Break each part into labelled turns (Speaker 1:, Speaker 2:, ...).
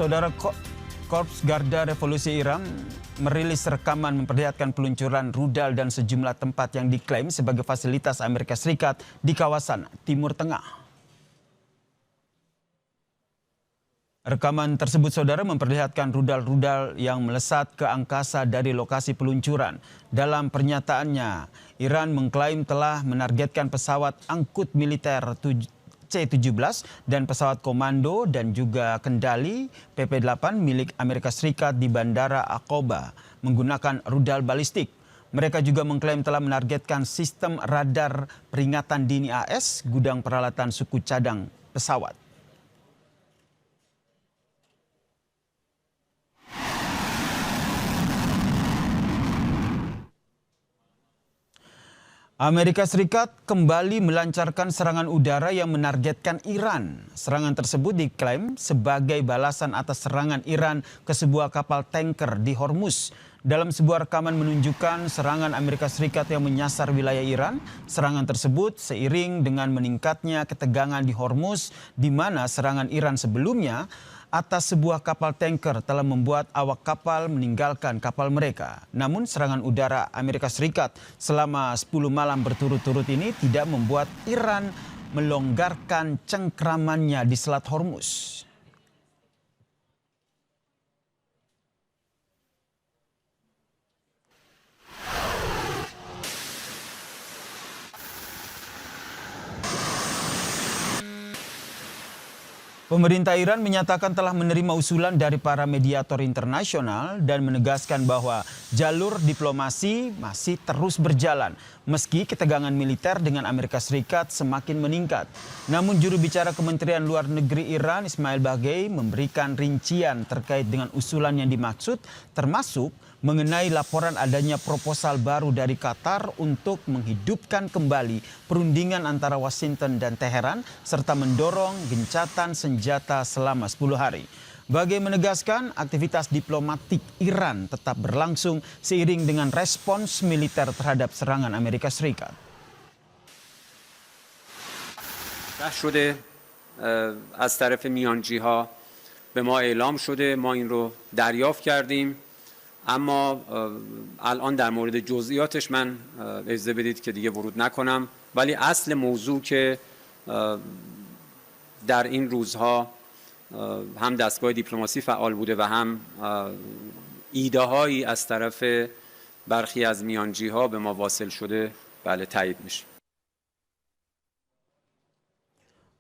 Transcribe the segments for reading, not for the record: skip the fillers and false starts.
Speaker 1: Saudara, Korps Garda Revolusi Iran merilis rekaman memperlihatkan peluncuran rudal dan sejumlah tempat yang diklaim sebagai fasilitas Amerika Serikat di kawasan Timur Tengah. Rekaman tersebut, saudara, memperlihatkan rudal-rudal yang melesat ke angkasa dari lokasi peluncuran. Dalam pernyataannya, Iran mengklaim telah menargetkan pesawat angkut militer C-17 dan pesawat komando dan juga kendali PP-8 milik Amerika Serikat di Bandara Aqaba menggunakan rudal balistik. Mereka juga mengklaim telah menargetkan sistem radar peringatan dini AS, gudang peralatan suku cadang pesawat. Amerika Serikat kembali melancarkan serangan udara yang menargetkan Iran. Serangan tersebut diklaim sebagai balasan atas serangan Iran ke sebuah kapal tanker di Hormuz. Dalam sebuah rekaman menunjukkan serangan Amerika Serikat yang menyasar wilayah Iran. Serangan tersebut seiring dengan meningkatnya ketegangan di Hormuz, di mana serangan Iran sebelumnya atas sebuah kapal tanker telah membuat awak kapal meninggalkan kapal mereka. Namun serangan udara Amerika Serikat selama 10 malam berturut-turut ini tidak membuat Iran melonggarkan cengkramannya di Selat Hormuz. Pemerintah Iran menyatakan telah menerima usulan dari para mediator internasional dan menegaskan bahwa jalur diplomasi masih terus berjalan meski ketegangan militer dengan Amerika Serikat semakin meningkat. Namun juru bicara Kementerian Luar Negeri Iran, Ismail Baghei, memberikan rincian terkait dengan usulan yang dimaksud, termasuk mengenai laporan adanya proposal baru dari Qatar untuk menghidupkan kembali perundingan antara Washington dan Teheran serta mendorong gencatan senjata selama 10 hari. Baghei menegaskan aktivitas diplomatik Iran tetap berlangsung seiring dengan respons militer terhadap serangan Amerika Serikat.
Speaker 2: شده از طرف میانجی‌ها به ما اعلام شده، ما این رو دریافت کردیم. اما الان در مورد جزئیاتش من اجازه بدید که دیگه ورود نکنم، ولی اصل موضوع که در این روزها هم دستگاه دیپلماسی فعال بوده و هم ایده هایی از طرف برخی از میانجی ها به ما واصل شده، بله تایید میشه.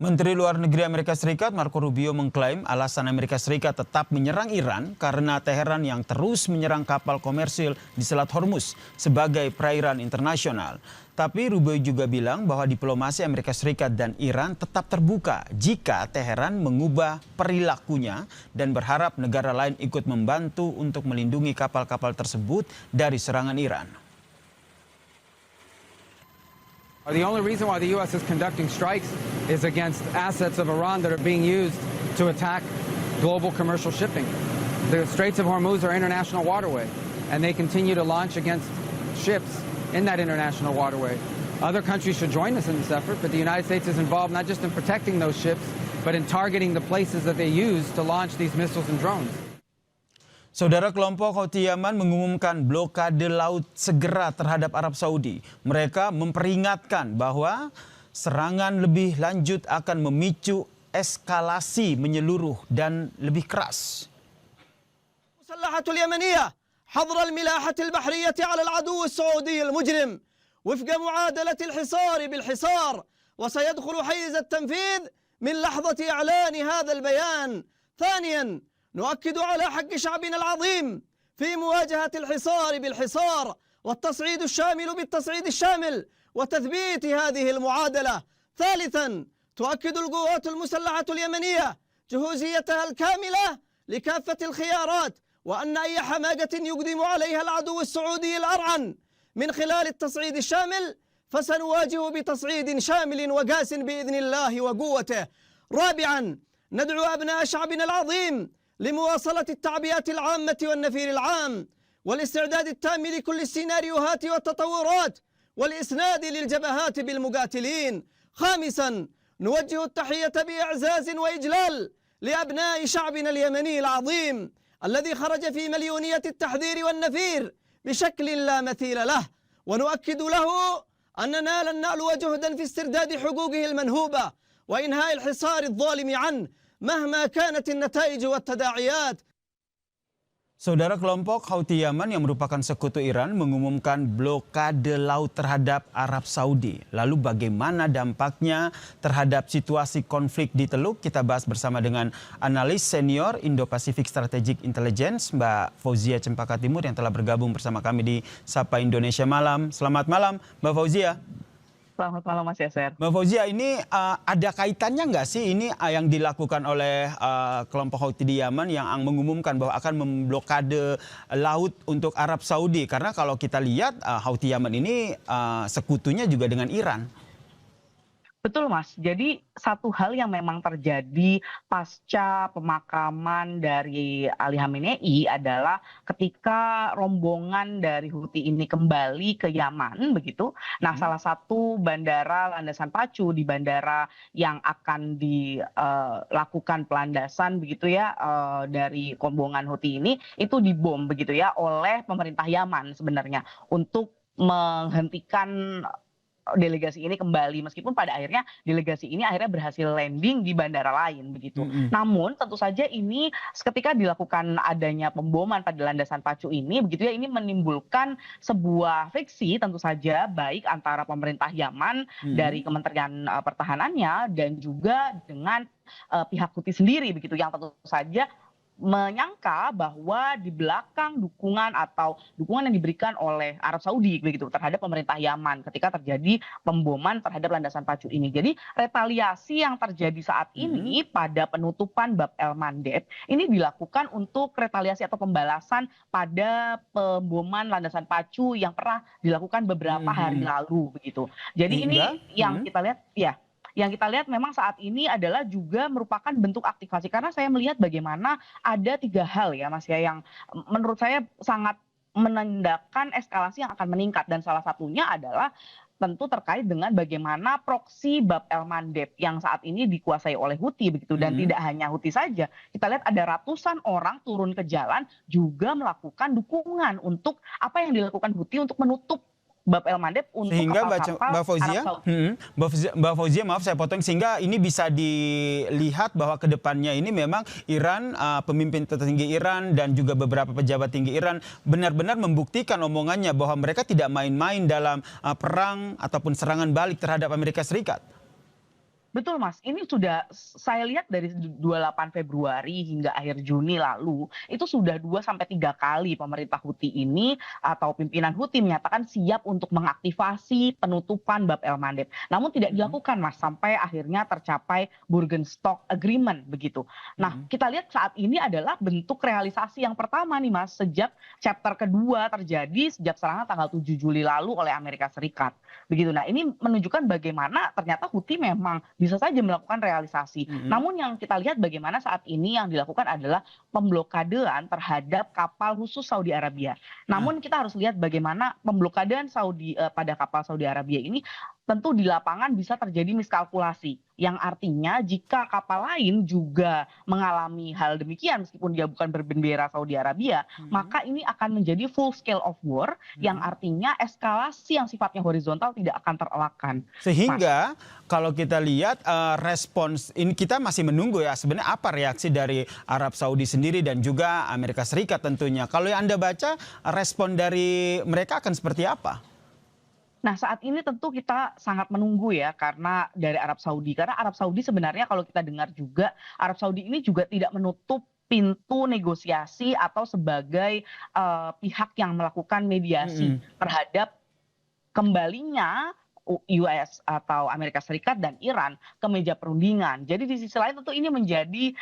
Speaker 1: Menteri Luar Negeri Amerika Serikat Marco Rubio mengklaim alasan Amerika Serikat tetap menyerang Iran karena Teheran yang terus menyerang kapal komersil di Selat Hormuz sebagai perairan internasional. Tapi Rubio juga bilang bahwa diplomasi Amerika Serikat dan Iran tetap terbuka jika Teheran mengubah perilakunya dan berharap negara lain ikut membantu untuk melindungi kapal-kapal tersebut dari serangan Iran.
Speaker 3: The only reason why the U.S. is conducting strikes is against assets of Iran that are being used to attack global commercial shipping. The Straits of Hormuz are international waterway, and they continue to launch against ships in that international waterway. Other countries should join us in this effort, but the United States is involved not just in protecting those ships, but in targeting the places that they use to launch these missiles and drones.
Speaker 1: Saudara, kelompok Houthi Yaman mengumumkan blokade laut segera terhadap Arab Saudi. Mereka memperingatkan bahwa serangan lebih lanjut akan memicu eskalasi menyeluruh dan lebih keras.
Speaker 4: المسلحة اليمنية حظر الملاحة البحرية على العدو السعودي المجرم وفق معادلة الحصار بالحصار، وسيدخل حيز التنفيذ من لحظة إعلان هذا البيان. ثانياً، نؤكد على حق شعبنا العظيم في مواجهة الحصار بالحصار والتصعيد الشامل بالتصعيد الشامل وتثبيت هذه المعادلة. ثالثا، تؤكد القوات المسلحة اليمنية جهوزيتها الكاملة لكافة الخيارات، وأن أي حماقة يقدم عليها العدو السعودي الأرعن من خلال التصعيد الشامل فسنواجه بتصعيد شامل وقاس بإذن الله وقوته. رابعا، ندعو أبناء شعبنا العظيم لمواصلة التعبئة العامة والنفير العام والاستعداد التام لكل السيناريوهات والتطورات والإسناد للجبهات بالمقاتلين. خامسا، نوجه التحية بإعزاز وإجلال لأبناء شعبنا اليمني العظيم الذي خرج في مليونية التحذير والنفير بشكل لا مثيل له، ونؤكد له أننا لن نألو جهدا في استرداد حقوقه المنهوبة وإنهاء الحصار الظالم عنه مهما كانت النتائج والتداعيات.
Speaker 1: Saudara, kelompok Houthi Yaman yang merupakan sekutu Iran mengumumkan blokade laut terhadap Arab Saudi. Lalu bagaimana dampaknya terhadap situasi konflik di Teluk? Kita bahas bersama dengan analis senior Indo-Pacific Strategic Intelligence, Mbak Fauzia Cempaka Timur, yang telah bergabung bersama kami di Sapa Indonesia Malam. Selamat malam, Mbak Fauzia.
Speaker 5: Selamat malam Mas Yaser.
Speaker 1: Mbak Fauzia, ini ada kaitannya nggak sih ini yang dilakukan oleh kelompok Houthi di Yaman yang mengumumkan bahwa akan memblokade laut untuk Arab Saudi? Karena kalau kita lihat Houthi Yaman ini sekutunya juga dengan Iran.
Speaker 5: Betul Mas, jadi satu hal yang memang terjadi pasca pemakaman dari Ali Khamenei adalah ketika rombongan dari Houthi ini kembali ke Yaman begitu. Nah, salah satu bandara landasan pacu di bandara yang akan dilakukan pelandasan begitu ya dari rombongan Houthi ini itu dibom begitu ya oleh pemerintah Yaman sebenarnya untuk menghentikan delegasi ini kembali, meskipun pada akhirnya delegasi ini akhirnya berhasil landing di bandara lain begitu. Namun tentu saja ini ketika dilakukan adanya pemboman pada landasan pacu ini begitu ya, ini menimbulkan sebuah friksi tentu saja baik antara pemerintah Yaman dari Kementerian Pertahanannya dan juga dengan pihak Houthi sendiri begitu, yang tentu saja menyangka bahwa di belakang dukungan yang diberikan oleh Arab Saudi begitu terhadap pemerintah Yaman ketika terjadi pemboman terhadap landasan pacu ini. Jadi retaliasi yang terjadi saat ini pada penutupan Bab El Mandeb ini dilakukan untuk retaliasi atau pembalasan pada pemboman landasan pacu yang pernah dilakukan beberapa hari lalu begitu. Jadi ini yang kita lihat ya. Yang kita lihat memang saat ini adalah juga merupakan bentuk aktivasi, karena saya melihat bagaimana ada 3 hal ya Mas ya yang menurut saya sangat menandakan eskalasi yang akan meningkat, dan salah satunya adalah tentu terkait dengan bagaimana proksi Bab El Mandeb yang saat ini dikuasai oleh Houthi begitu, dan tidak hanya Houthi saja, kita lihat ada ratusan orang turun ke jalan juga melakukan dukungan untuk apa yang dilakukan Houthi untuk menutup Bab El Mandeb untuk
Speaker 1: sehingga
Speaker 5: kapal-kapal
Speaker 1: Mbak Fauzia, maaf saya potong, sehingga ini bisa dilihat bahwa kedepannya ini memang Iran, pemimpin tertinggi Iran dan juga beberapa pejabat tinggi Iran benar-benar membuktikan omongannya bahwa mereka tidak main-main dalam perang ataupun serangan balik terhadap Amerika Serikat.
Speaker 5: Betul Mas, ini sudah saya lihat dari 28 Februari hingga akhir Juni lalu, itu sudah 2-3 kali pemerintah Houthi ini atau pimpinan Houthi menyatakan siap untuk mengaktifasi penutupan Bab El Mandeb. Namun tidak dilakukan Mas, sampai akhirnya tercapai Burgenstock Agreement begitu. Nah, kita lihat saat ini adalah bentuk realisasi yang pertama nih Mas, sejak chapter kedua terjadi sejak serangan tanggal 7 Juli lalu oleh Amerika Serikat. Begitu. Nah, ini menunjukkan bagaimana ternyata Houthi memang bisa saja melakukan realisasi. Namun yang kita lihat bagaimana saat ini yang dilakukan adalah pemblokadean terhadap kapal khusus Saudi Arabia. Namun kita harus lihat bagaimana pemblokadean pada kapal Saudi Arabia ini tentu di lapangan bisa terjadi miskalkulasi. Yang artinya jika kapal lain juga mengalami hal demikian meskipun dia bukan berbendera Saudi Arabia, maka ini akan menjadi full scale of war yang artinya eskalasi yang sifatnya horizontal tidak akan terelakkan.
Speaker 1: Sehingga kalau kita lihat respons ini, kita masih menunggu ya sebenarnya apa reaksi dari Arab Saudi sendiri dan juga Amerika Serikat tentunya. Kalau yang Anda baca, respon dari mereka akan seperti apa?
Speaker 5: Nah, saat ini tentu kita sangat menunggu ya karena dari Arab Saudi. Karena Arab Saudi sebenarnya kalau kita dengar juga, Arab Saudi ini juga tidak menutup pintu negosiasi atau sebagai pihak yang melakukan mediasi terhadap kembalinya US atau Amerika Serikat dan Iran ke meja perundingan. Jadi di sisi lain tentu ini menjadi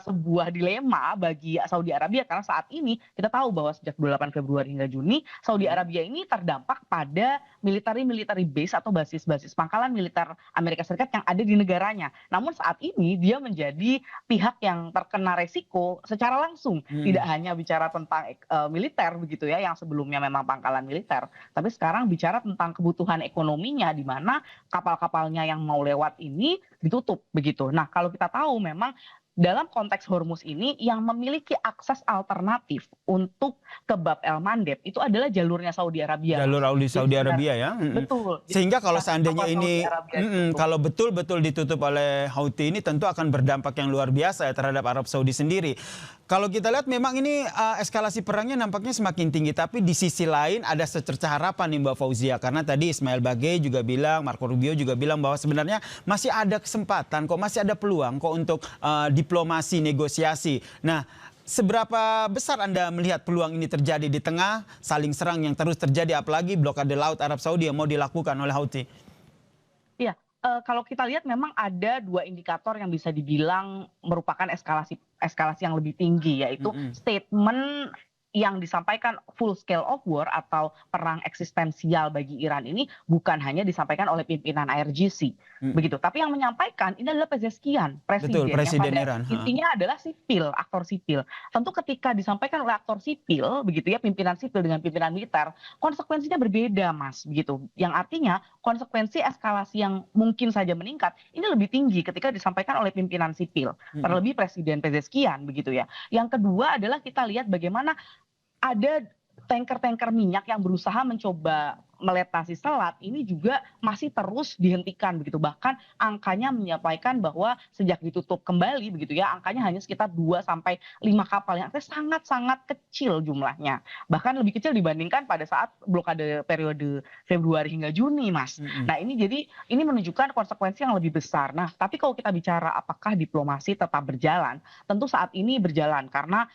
Speaker 5: sebuah dilema bagi Saudi Arabia, karena saat ini kita tahu bahwa sejak 28 Februari hingga Juni Saudi Arabia ini terdampak pada military base atau basis-basis pangkalan militer Amerika Serikat yang ada di negaranya. Namun saat ini dia menjadi pihak yang terkena resiko secara langsung. Tidak hanya bicara tentang militer begitu ya, yang sebelumnya memang pangkalan militer, tapi sekarang bicara tentang kebutuhan ekonominya, di mana kapal-kapalnya yang mau lewat ini ditutup begitu. Nah, kalau kita tahu memang dalam konteks Hormuz ini yang memiliki akses alternatif untuk ke Bab el Mandeb itu adalah jalurnya Saudi Arabia.
Speaker 1: Jalur Saudi Arabia ya.
Speaker 5: Betul.
Speaker 1: Sehingga kalau seandainya
Speaker 5: Saudi
Speaker 1: ini
Speaker 5: Arabia ditutup.
Speaker 1: kalau betul-betul ditutup oleh Houthi ini tentu akan berdampak yang luar biasa ya terhadap Arab Saudi sendiri. Kalau kita lihat memang ini eskalasi perangnya nampaknya semakin tinggi, tapi di sisi lain ada secercah harapan nih Mbak Fauzia, karena tadi Ismail Bagay juga bilang, Marco Rubio juga bilang bahwa sebenarnya masih ada kesempatan kok, masih ada peluang kok untuk diplomasi, negosiasi. Nah, seberapa besar Anda melihat peluang ini terjadi di tengah saling serang yang terus terjadi, apalagi blokade laut Arab Saudi yang mau dilakukan oleh Houthi?
Speaker 5: Iya, kalau kita lihat memang ada 2 indikator yang bisa dibilang merupakan eskalasi yang lebih tinggi, yaitu statement yang disampaikan full scale of war atau perang eksistensial bagi Iran ini bukan hanya disampaikan oleh pimpinan IRGC, begitu. Tapi yang menyampaikan ini adalah Pezeskian, presiden,
Speaker 1: Betul, presiden
Speaker 5: yang pada
Speaker 1: Iran.
Speaker 5: intinya adalah sipil, aktor sipil. Tentu ketika disampaikan oleh aktor sipil, begitu ya, pimpinan sipil dengan pimpinan militer, konsekuensinya berbeda, Mas, begitu. Yang artinya konsekuensi eskalasi yang mungkin saja meningkat ini lebih tinggi ketika disampaikan oleh pimpinan sipil, terlebih Presiden Pezeskian, begitu ya. Yang kedua adalah kita lihat bagaimana ada tanker-tanker minyak yang berusaha mencoba meletasi selat ini juga masih terus dihentikan begitu. Bahkan angkanya menyampaikan bahwa sejak ditutup kembali begitu ya, angkanya hanya sekitar 2 sampai 5 kapal yang sangat-sangat kecil jumlahnya. Bahkan lebih kecil dibandingkan pada saat blokade periode Februari hingga Juni, Mas. Nah, ini menunjukkan konsekuensi yang lebih besar. Nah, tapi kalau kita bicara apakah diplomasi tetap berjalan, tentu saat ini berjalan karena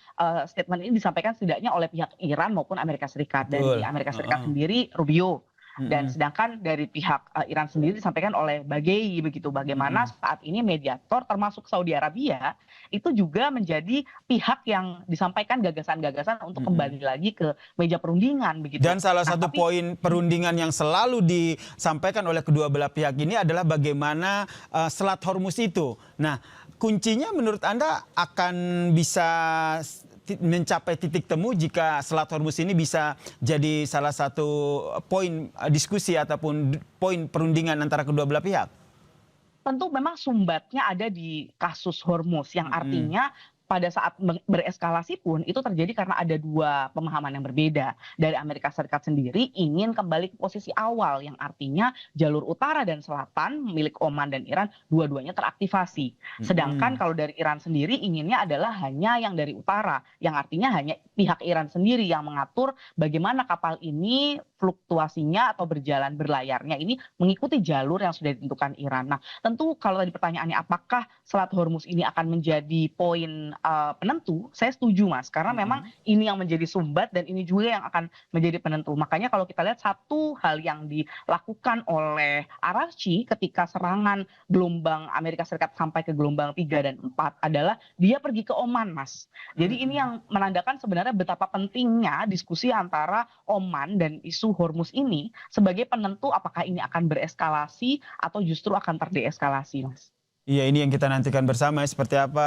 Speaker 5: statement ini disampaikan setidaknya oleh pihak Iran maupun Amerika Serikat. Dari Amerika Serikat sendiri Rubio. Dan sedangkan dari pihak Iran sendiri disampaikan oleh Bagay begitu, bagaimana saat ini mediator termasuk Saudi Arabia itu juga menjadi pihak yang disampaikan gagasan-gagasan untuk kembali lagi ke meja perundingan begitu.
Speaker 1: Dan salah satu poin perundingan yang selalu disampaikan oleh kedua belah pihak ini adalah bagaimana Selat Hormuz itu. Nah, kuncinya menurut Anda akan bisa mencapai titik temu jika Selat Hormuz ini bisa jadi salah satu poin diskusi ataupun poin perundingan antara kedua belah pihak?
Speaker 5: Tentu memang sumbatnya ada di kasus Hormuz yang artinya pada saat bereskalasi pun itu terjadi karena ada 2 pemahaman yang berbeda. Dari Amerika Serikat sendiri ingin kembali ke posisi awal yang artinya jalur utara dan selatan milik Oman dan Iran dua-duanya teraktivasi. Sedangkan kalau dari Iran sendiri inginnya adalah hanya yang dari utara, yang artinya hanya pihak Iran sendiri yang mengatur bagaimana kapal ini fluktuasinya atau berjalan berlayarnya ini mengikuti jalur yang sudah ditentukan Iran. Nah, tentu kalau tadi pertanyaannya apakah Selat Hormuz ini akan menjadi poin penentu, saya setuju, Mas, karena memang ini yang menjadi sumbat dan ini juga yang akan menjadi penentu. Makanya kalau kita lihat satu hal yang dilakukan oleh Araghchi ketika serangan gelombang Amerika Serikat sampai ke gelombang 3 dan 4 adalah dia pergi ke Oman, Mas. Jadi ini yang menandakan sebenarnya betapa pentingnya diskusi antara Oman dan isu Hormuz ini sebagai penentu apakah ini akan bereskalasi atau justru akan terdeeskalasi, Mas.
Speaker 1: Iya, ini yang kita nantikan bersama seperti apa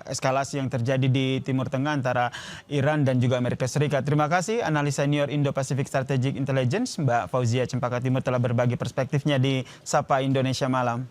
Speaker 1: eskalasi yang terjadi di Timur Tengah antara Iran dan juga Amerika Serikat. Terima kasih analis senior Indo-Pacific Strategic Intelligence Mbak Fauzia Cempaka Timur telah berbagi perspektifnya di Sapa Indonesia Malam.